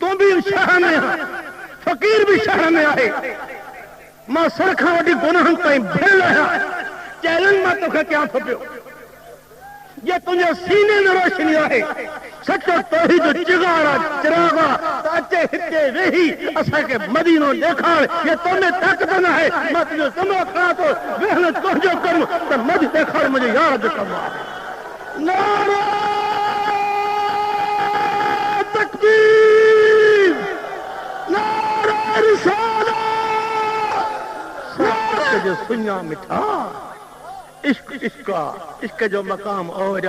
तू भी शहर में फकीर भी शहर में आए मां सर खां वॾी गुनाहनि ताईं भेल आहियां चैलेंज मां तोखे कयां थो पियो जे तुंहिंजे सीने में रोशनी आहे सचो तौहीद जो चिगार आहे चिराग आहे त अचे हिते वेही असांखे मदीनो ॾेखार ये तोमें ताक़त न आहे मां तुंहिंजो कमरो खणा थो वेहण तुंहिंजो कमु त मदी ॾेखार मुंहिंजे यार जो कमु आहे नारा तकबीर नारा रिसालत साथ जो सुञा मिठा इश्क इश्क इश्क जो मकाम और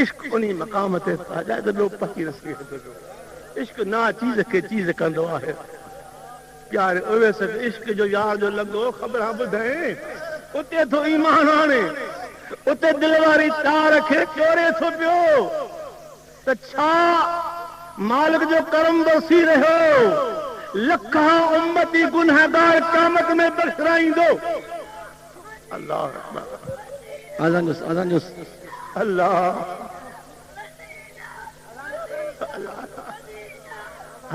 इश्क उन्हीं मकाम ते ताजा दो पकी रसी इश्क ना चीज के चीज कंदो आहे प्यार ओवे से इश्क जो यार जो लगो खबर बुधाए उते तो ईमान आने उते दिल वारी तार खे चोरे थो पियो त छा मालिक जो करम बरसी रहो लखा उम्मती गुनहगार क़यामत में बख्शराईंदो अल्लाह आजान जो अल्लाह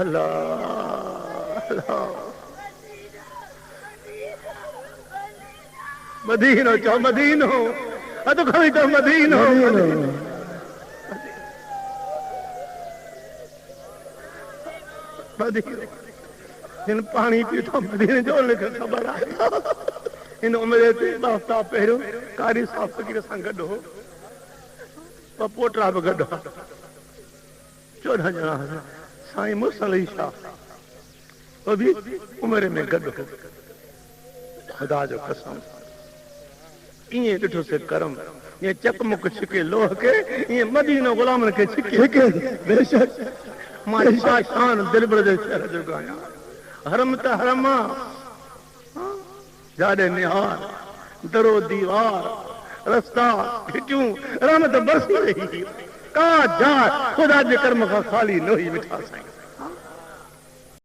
अल्लाह मदीनो चो मदीनो अद खड़ी तो मदीनो मदीनो जिन पानी पी तो मदीने जो लिखे खबर आहे इन उमिरि ते हफ़्ता पहिरियों कारी साहब फकीर सां गॾु हो ॿ पोटरा बि गॾु हुआ 14 ॼणा साईं मुसली शाह वो भी उमिरि में गॾु हो खुदा जो कसम ईअं ॾिठो से करम ईअं चकमुक छिके लोह के ईअं मदीनो गुलामनि खे छिके बेशक मां शान दिलबर जे शहर जो ॻायां हरम त हरम जाड़े निहार दरो दीवार रास्ता खिचूं रहमत बरसी रही का जा खुदा जे कर्म का खाली न ही मिठा साईं